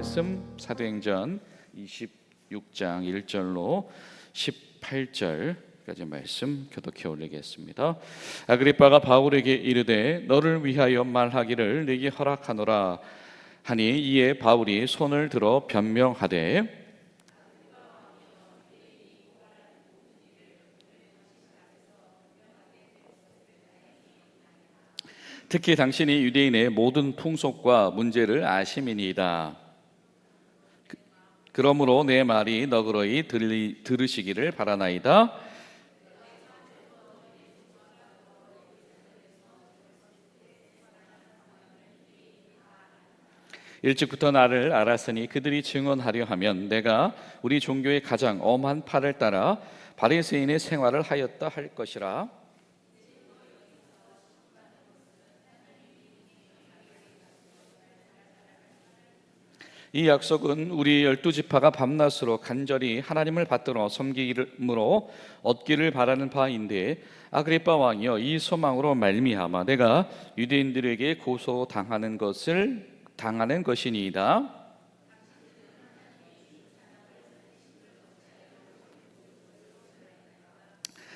말씀 사도행전 26장 1절로 18절까지 말씀 교독해 올리겠습니다. 아그리빠가 바울에게 이르되 너를 위하여 말하기를 네게 허락하노라 하니 이에 바울이 손을 들어 변명하되 특히 당신이 유대인의 모든 풍속과 문제를 아심이니이다. 그러므로 내 말이 너그러이 들으시기를 바라나이다. 일찍부터 나를 알았으니 그들이 증언하려 하면 내가 우리 종교의 가장 엄한 팔을 따라 바리새인의 생활을 하였다 할 것이라. 이 약속은 우리 12지파가 밤낮으로 간절히 하나님을 받들어 섬김으로 얻기를 바라는 바인데 아그리빠 왕이여 이 소망으로 말미암아 내가 유대인들에게 고소당하는 것이니이다.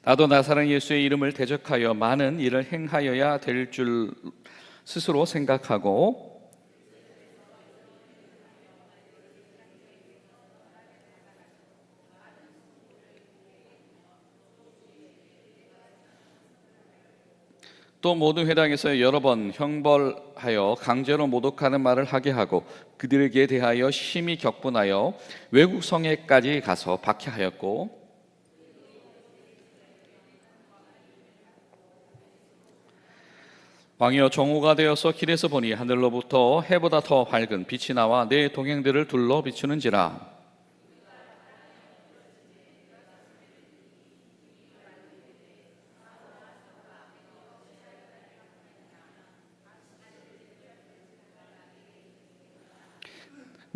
나도 나사렛 예수의 이름을 대적하여 많은 일을 행하여야 될 줄 스스로 생각하고 또 모든 회당에서 여러 번 형벌하여 강제로 모독하는 말을 하게 하고 그들에게 대하여 심히 격분하여 외국 성에까지 가서 박해하였고 왕이여 정오가 되어서 길에서 보니 하늘로부터 해보다 더 밝은 빛이 나와 내 동행들을 둘러 비추는지라.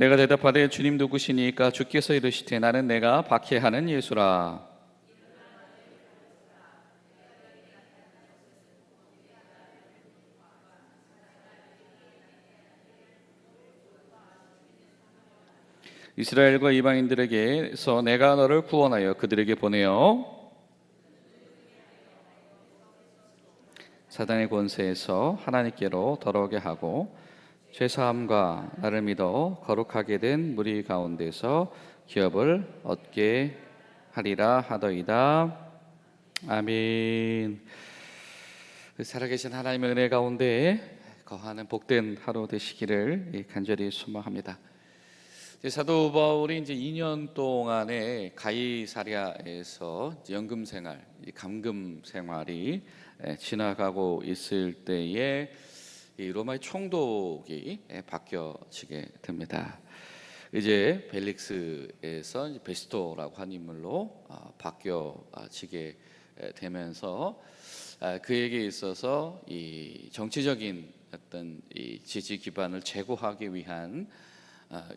내가 대답하되 주님 누구시니까? 주께서 이르시되 나는 내가 박해하는 예수라. 이스라엘과 이방인들에게서 내가 너를 구원하여 그들에게 보내어 사단의 권세에서 하나님께로 돌아오게 하고 죄사함과 나를 믿어 거룩하게 된 무리 가운데서 기업을 얻게 하리라 하더이다. 아멘. 살아계신 하나님의 은혜 가운데 거하는 복된 하루 되시기를 간절히 소망합니다. 사도 바울이 이제 2년 동안의 가이사랴에서 연금 생활, 감금 생활이 지나가고 있을 때에 이 로마의 총독이 바뀌어지게 됩니다. 이제 벨릭스에서 이제 베스토라고 한 인물로 바뀌어지게 되면서 그에게 있어서 이 정치적인 어떤 이 지지 기반을 제고하기 위한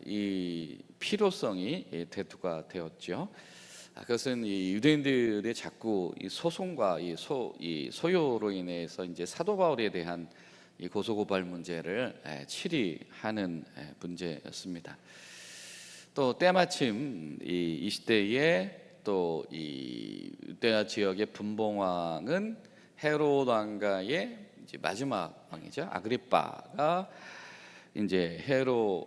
이 필요성이 대두가 되었죠. 그것은 이 유대인들의 자꾸 이 소송과 이 소요로 인해서 이제 사도 바울에 대한 이 고소고발 문제를 치리하는 문제였습니다. 또 때마침 이 시대에 또 이 유대아 지역의 분봉왕은 헤롯 왕가의 이제 마지막 왕이죠. 아그리빠가 이제 헤롯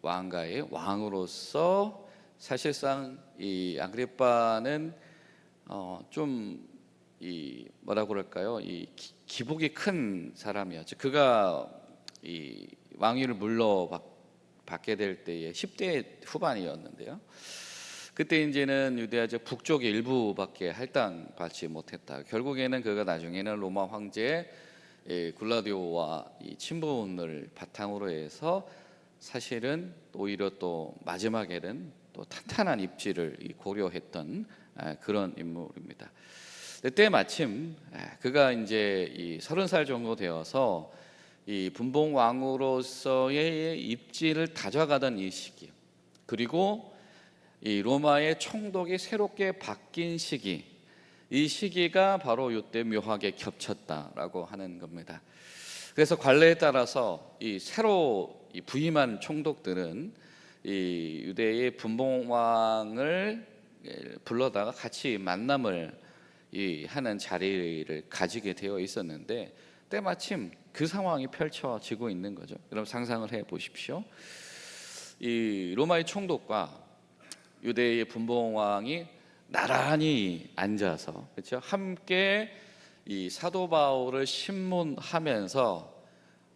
왕가의 왕으로서 사실상 이 아그리빠는 좀 이 뭐라고 그럴까요? 이 기복이 큰 사람이었죠. 그가 이 왕위를 물러받게 될 때에 10대 후반이었는데요. 그때 이제는 유대아 지역 북쪽의 일부밖에 할당받지 못했다. 결국에는 그가 나중에는 로마 황제 글라디오와 이 친분을 바탕으로 해서 사실은 오히려 또 마지막에는 또 탄탄한 입지를 고려했던 그런 인물입니다. 그때 마침 그가 이제 이 30살 정도 되어서 이 분봉 왕으로서의 입지를 다져가던 이 시기, 그리고 이 로마의 총독이 새롭게 바뀐 시기, 이 시기가 바로 이때 묘하게 겹쳤다라고 하는 겁니다. 그래서 관례에 따라서 이 새로 부임한 총독들은 이 유대의 분봉왕을 불러다가 같이 만남을 하는 자리를 가지게 되어 있었는데, 때마침 그 상황이 펼쳐지고 있는 거죠. 여러분 상상을 해 보십시오. 이 로마의 총독과 유대의 분봉왕이 나란히 앉아서, 그렇죠? 함께 이 사도 바울을 신문하면서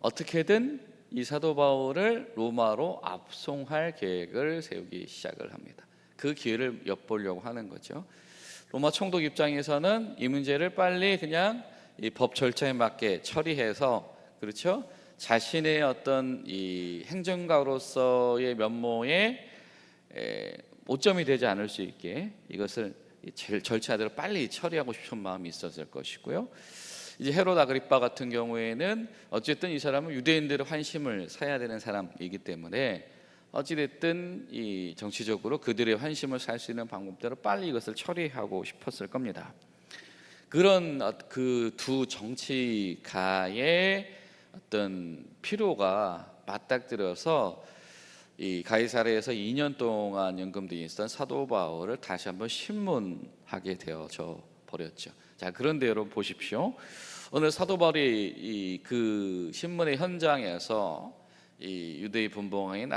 어떻게든 이 사도 바울을 로마로 압송할 계획을 세우기 시작을 합니다. 그 기회를 엿보려고 하는 거죠. 로마 총독 입장에서는 이 문제를 빨리 그냥 이 법 절차에 맞게 처리해서, 그렇죠? 자신의 어떤 이 행정가로서의 면모에 오점이 되지 않을 수 있게 이것을 절차대로 빨리 처리하고 싶은 마음이 있었을 것이고요. 이제 헤롯 아그리파 같은 경우에는 어쨌든 이 사람은 유대인들의 환심을 사야 되는 사람이기 때문에 어찌됐든 이 정치적으로 그들의 환심을 살 수 있는 방법대로 빨리 이것을 처리하고 싶었을 겁니다. 그런 그 두 정치가의 어떤 필요가 맞닥뜨려서 이 가이사랴에서 2년 동안 연금되어 있었던 사도 바울을 다시 한번 신문하게 되어져 버렸죠. 자, 그런데 여러분 보십시오. 오늘 사도 바울이 그 신문의 현장에서 이 유대의 분봉왕인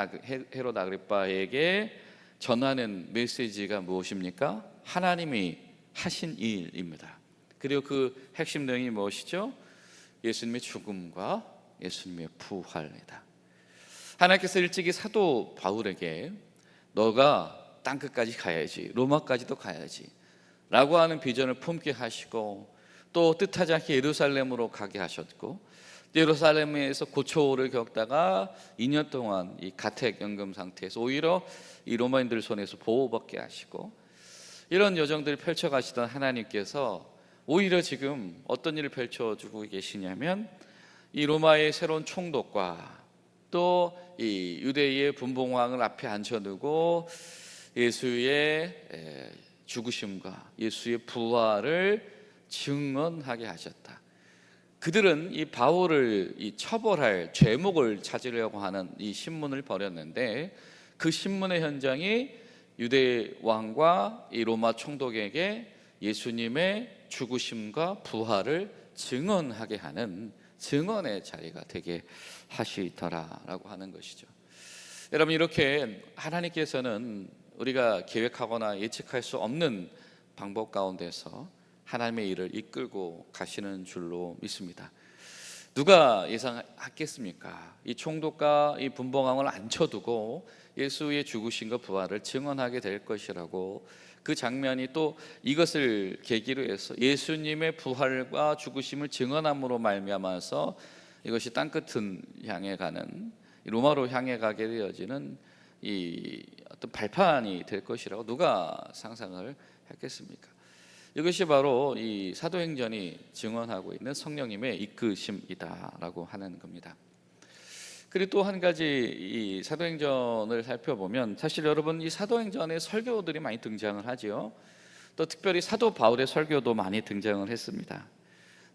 헤롯 아그리파에게 전하는 메시지가 무엇입니까? 하나님이 하신 일입니다. 그리고 그 핵심 내용이 무엇이죠? 예수님의 죽음과 예수님의 부활이다. 하나님께서 일찍이 사도 바울에게 너가 땅끝까지 가야지, 로마까지도 가야지 라고 하는 비전을 품게 하시고, 또 뜻하지 않게 예루살렘으로 가게 하셨고, 예루살렘에서 고초를 겪다가 2년 동안 이 가택 연금 상태에서 오히려 이 로마인들 손에서 보호받게 하시고, 이런 여정들을 펼쳐가시던 하나님께서 오히려 지금 어떤 일을 펼쳐주고 계시냐면, 이 로마의 새로운 총독과 또 이 유대의 분봉왕을 앞에 앉혀두고 예수의 죽으심과 예수의 부활을 증언하게 하셨다. 그들은 이 바울을 처벌할 죄목을 찾으려고 하는 이 신문을 벌였는데, 그 신문의 현장이 유대 왕과 이 로마 총독에게 예수님의 죽으심과 부활을 증언하게 하는 증언의 자리가 되게 하시더라라고 하는 것이죠. 여러분, 이렇게 하나님께서는 우리가 계획하거나 예측할 수 없는 방법 가운데서 하나님의 일을 이끌고 가시는 줄로 믿습니다. 누가 예상했겠습니까? 이 총독과 이 분봉왕을 앉혀두고 예수의 죽으심과 부활을 증언하게 될 것이라고. 그 장면이 또 이것을 계기로 해서 예수님의 부활과 죽으심을 증언함으로 말미암아서 이것이 땅끝을 향해 가는, 로마로 향해 가게 되어지는 이 어떤 발판이 될 것이라고 누가 상상을 했겠습니까? 이것이 바로 이 사도행전이 증언하고 있는 성령님의 이끄심이다라고 하는 겁니다. 그리고 또 한 가지 이 사도행전을 살펴보면, 사실 여러분 이 사도행전에 설교들이 많이 등장을 하지요. 또 특별히 사도 바울의 설교도 많이 등장을 했습니다.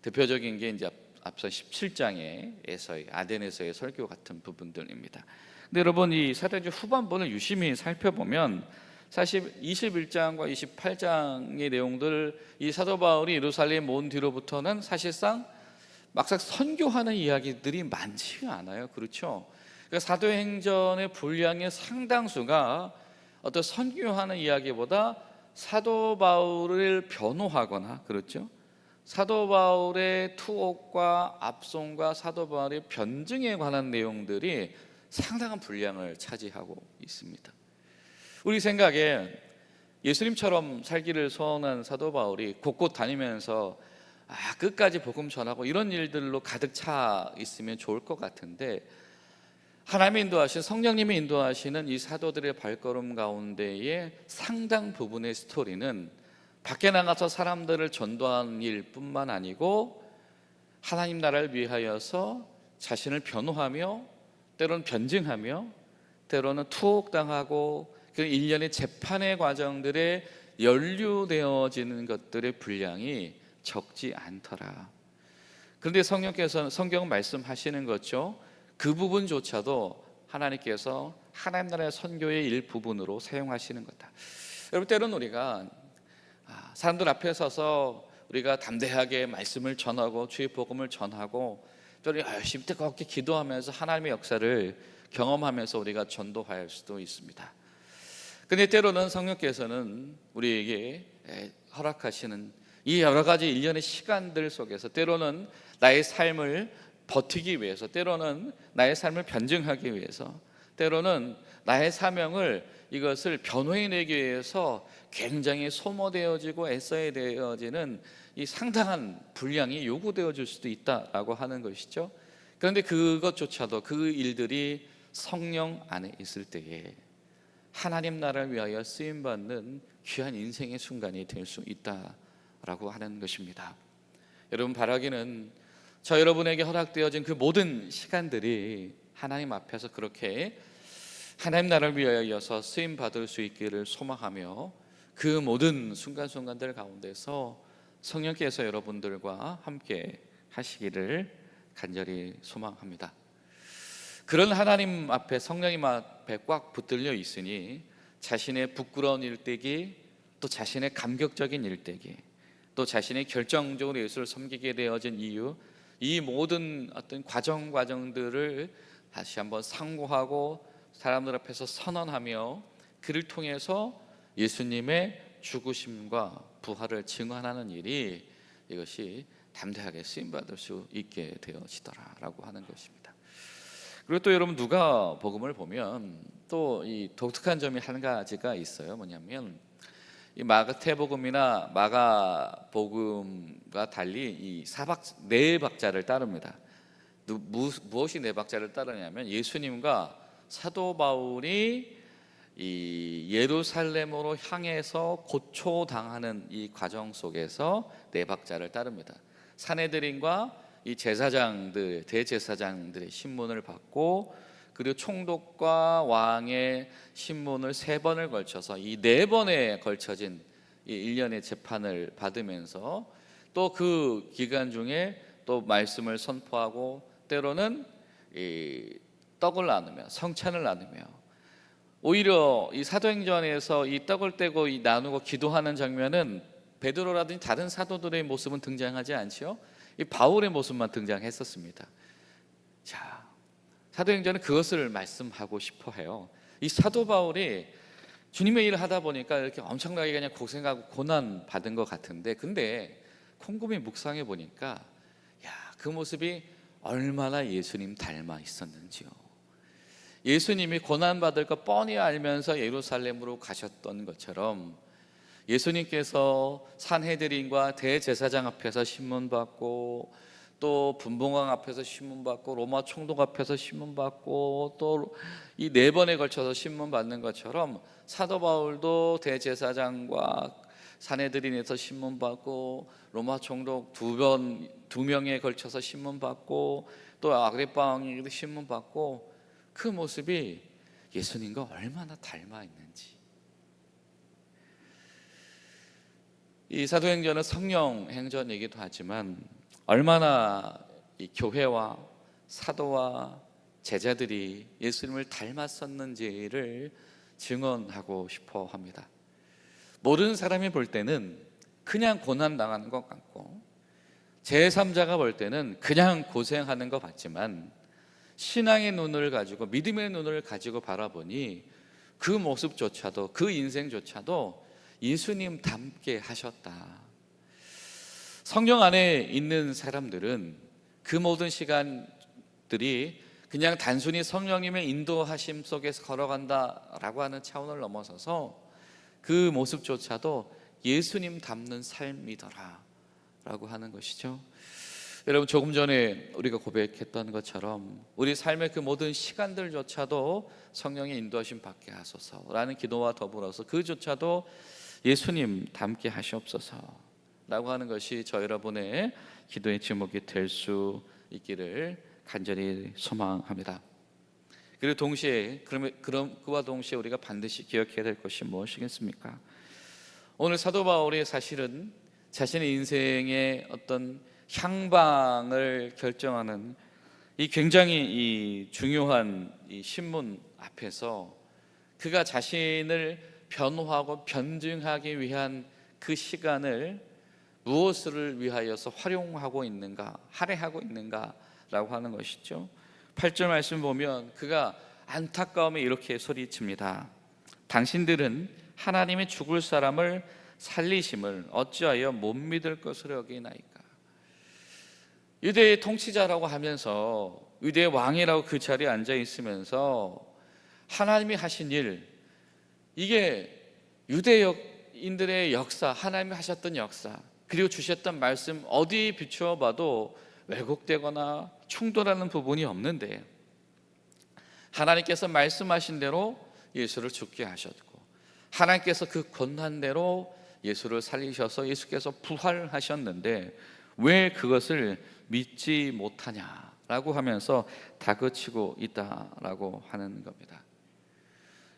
대표적인 게 이제 앞서 17장에서의 아덴에서의 설교 같은 부분들입니다. 근데 여러분 이 사도행전 후반부를 유심히 살펴보면 사실 21장과 28장의 내용들, 이 사도 바울이 예루살렘 온 뒤로부터는 사실상 막상 선교하는 이야기들이 많지가 않아요. 그렇죠? 그러니까 사도행전의 분량의 상당수가 어떤 선교하는 이야기보다 사도 바울을 변호하거나, 그렇죠? 사도 바울의 투옥과 압송과 사도 바울의 변증에 관한 내용들이 상당한 분량을 차지하고 있습니다. 우리 생각에 예수님처럼 살기를 소원한 사도 바울이 곳곳 다니면서 끝까지 복음 전하고 이런 일들로 가득 차 있으면 좋을 것 같은데, 하나님이 인도하신, 성령님이 인도하시는 이 사도들의 발걸음 가운데의 상당 부분의 스토리는 밖에 나가서 사람들을 전도하는 일뿐만 아니고 하나님 나라를 위하여서 자신을 변호하며 때로는 변증하며 때로는 투옥당하고 그 일련의 재판의 과정들에 연루되어지는 것들의 분량이 적지 않더라. 그런데 성경께서는, 성경 말씀하시는 거죠, 그 부분조차도 하나님께서 하나님 나라의 선교의 일부분으로 사용하시는 거다. 여러분, 때로는 우리가 사람들 앞에 서서 우리가 담대하게 말씀을 전하고 주의 복음을 전하고 또 열심히 뜨겁게 기도하면서 하나님의 역사를 경험하면서 우리가 전도할 수도 있습니다. 근데 때로는 성령께서는 우리에게 허락하시는 이 여러 가지 일련의 시간들 속에서 때로는 나의 삶을 버티기 위해서, 때로는 나의 삶을 변증하기 위해서, 때로는 나의 사명을 이것을 변호해내기 위해서 굉장히 소모되어지고 애써야 되어지는 이 상당한 분량이 요구되어질 수도 있다라고 하는 것이죠. 그런데 그것조차도, 그 일들이 성령 안에 있을 때에 하나님 나라를 위하여 쓰임받는 귀한 인생의 순간이 될 수 있다라고 하는 것입니다. 여러분, 바라기는 저 여러분에게 허락되어진 그 모든 시간들이 하나님 앞에서 그렇게 하나님 나라를 위하여서 쓰임받을 수 있기를 소망하며, 그 모든 순간순간들 가운데서 성령께서 여러분들과 함께 하시기를 간절히 소망합니다. 그런 하나님 앞에, 성령님 앞에 꽉 붙들려 있으니 자신의 부끄러운 일대기, 또 자신의 감격적인 일대기, 또 자신의 결정적으로 예수를 섬기게 되어진 이유, 이 모든 어떤 과정들을 다시 한번 상고하고 사람들 앞에서 선언하며 그를 통해서 예수님의 죽으심과 부활을 증언하는 일이, 이것이 담대하게 쓰임받을 수 있게 되어지더라라고 하는 것입니다. 그리고 또 여러분, 누가복음을 보면 또 이 독특한 점이 한 가지가 있어요. 뭐냐면 이 마태복음이나 마가복음과 달리 이 네 박자를 따릅니다. 무엇이 네 박자를 따르냐면, 예수님과 사도 바울이 이 예루살렘으로 향해서 고초당하는 이 과정 속에서 네 박자를 따릅니다. 산헤드린과 이 제사장들, 대제사장들의 신문을 받고, 그리고 총독과 왕의 신문을 3번을 걸쳐서 이 4번에 걸쳐진 이 일련의 재판을 받으면서 또 그 기간 중에 또 말씀을 선포하고, 때로는 이 떡을 나누며 성찬을 나누며, 오히려 이 사도행전에서 이 떡을 떼고 이 나누고 기도하는 장면은 베드로라든지 다른 사도들의 모습은 등장하지 않죠. 이 바울의 모습만 등장했었습니다. 자, 사도행전은 그것을 말씀하고 싶어 해요. 이 사도 바울이 주님의 일을 하다 보니까 이렇게 엄청나게 그냥 고생하고 고난 받은 것 같은데, 근데 곰곰이 묵상해 보니까 그 모습이 얼마나 예수님 닮아 있었는지요. 예수님이 고난 받을 거 뻔히 알면서 예루살렘으로 가셨던 것처럼, 예수님께서 산헤드린과 대제사장 앞에서 신문받고, 또 분봉왕 앞에서 신문받고, 로마 총독 앞에서 신문받고, 또 이 4번에 걸쳐서 신문받는 것처럼 사도 바울도 대제사장과 산헤드린에서 신문받고, 로마 총독 2명에 걸쳐서 신문받고, 또 아그리파 왕에게도 신문받고, 그 모습이 예수님과 얼마나 닮아 있는지. 이 사도행전은 성령 행전이기도 하지만 얼마나 이 교회와 사도와 제자들이 예수님을 닮았었는지를 증언하고 싶어 합니다. 모든 사람이 볼 때는 그냥 고난 당하는 것 같고, 제3자가 볼 때는 그냥 고생하는 것 같지만, 신앙의 눈을 가지고, 믿음의 눈을 가지고 바라보니 그 모습조차도, 그 인생조차도 예수님 닮게 하셨다. 성령 안에 있는 사람들은 그 모든 시간들이 그냥 단순히 성령님의 인도하심 속에서 걸어간다라고 하는 차원을 넘어서서 그 모습조차도 예수님 닮는 삶이더라 라고 하는 것이죠. 여러분, 조금 전에 우리가 고백했던 것처럼 우리 삶의 그 모든 시간들조차도 성령의 인도하심 받게 하소서라는 기도와 더불어서 그조차도 예수님 닮게 하시옵소서라고 하는 것이 저 여러분의 기도의 제목이 될 수 있기를 간절히 소망합니다. 그리고 동시에, 그와 동시에 우리가 반드시 기억해야 될 것이 무엇이겠습니까? 오늘 사도 바울이 사실은 자신의 인생의 어떤 향방을 결정하는 이 굉장히 이 중요한 이 신문 앞에서 그가 자신을 변호하고 변증하기 위한 그 시간을 무엇을 위하여서 활용하고 있는가, 할애하고 있는가라고 하는 것이죠. 8절 말씀 보면 그가 안타까움에 이렇게 소리칩니다. 당신들은 하나님의 죽을 사람을 살리심을 어찌하여 못 믿을 것으로 여기나이까. 유대의 통치자라고 하면서, 유대의 왕이라고 그 자리에 앉아 있으면서 하나님이 하신 일, 이게 유대인들의 역사, 하나님이 하셨던 역사, 그리고 주셨던 말씀 어디 비추어 봐도 왜곡되거나 충돌하는 부분이 없는데, 하나님께서 말씀하신 대로 예수를 죽게 하셨고, 하나님께서 그 권한대로 예수를 살리셔서 예수께서 부활하셨는데 왜 그것을 믿지 못하냐라고 하면서 다그치고 있다라고 하는 겁니다.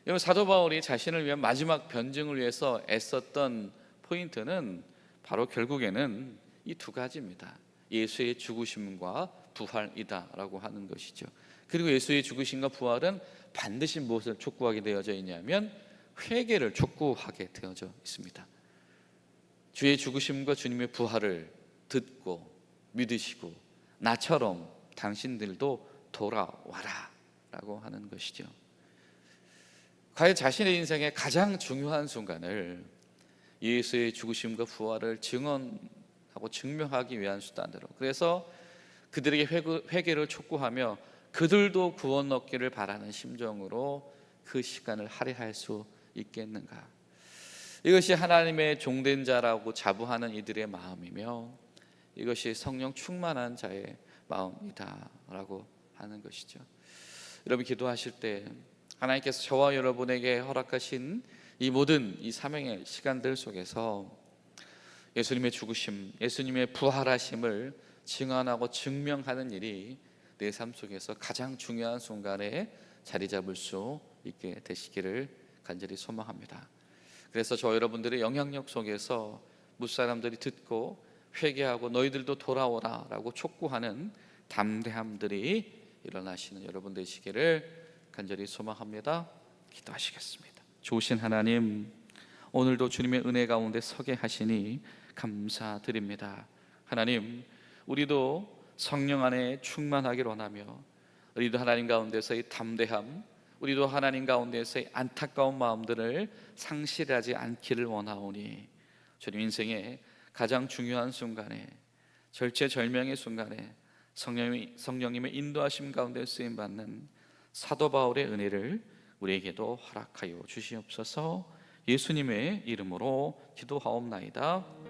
여러분, 사도 바울이 자신을 위한 마지막 변증을 위해서 애썼던 포인트는 바로 결국에는 이 두 가지입니다. 예수의 죽으심과 부활이다라고 하는 것이죠. 그리고 예수의 죽으심과 부활은 반드시 무엇을 촉구하게 되어져 있냐면 회개를 촉구하게 되어져 있습니다. 주의 죽으심과 주님의 부활을 듣고 믿으시고 나처럼 당신들도 돌아와라 라고 하는 것이죠. 과연 자신의 인생의 가장 중요한 순간을 예수의 죽으심과 부활을 증언하고 증명하기 위한 수단으로, 그래서 그들에게 회개를 촉구하며 그들도 구원 얻기를 바라는 심정으로 그 시간을 할애할 수 있겠는가. 이것이 하나님의 종된 자라고 자부하는 이들의 마음이며 이것이 성령 충만한 자의 마음이다라고 하는 것이죠. 여러분, 기도하실 때 하나님께서 저와 여러분에게 허락하신 이 모든 이 사명의 시간들 속에서 예수님의 죽으심, 예수님의 부활하심을 증언하고 증명하는 일이 내 삶 속에서 가장 중요한 순간에 자리 잡을 수 있게 되시기를 간절히 소망합니다. 그래서 저 여러분들의 영향력 속에서 무사람들이 듣고 회개하고 너희들도 돌아오라 라고 촉구하는 담대함들이 일어나시는 여러분 되시기를 간절히 소망합니다. 기도하시겠습니다. 좋으신 하나님, 오늘도 주님의 은혜 가운데 서게 하시니 감사드립니다. 하나님, 우리도 성령 안에 충만하길 원하며 우리도 하나님 가운데서의 담대함, 우리도 하나님 가운데서의 안타까운 마음들을 상실하지 않기를 원하오니 주님, 인생의 가장 중요한 순간에, 절체절명의 순간에 성령님의 인도하심 가운데 쓰임받는 사도 바울의 은혜를 우리에게도 허락하여 주시옵소서. 예수님의 이름으로 기도하옵나이다.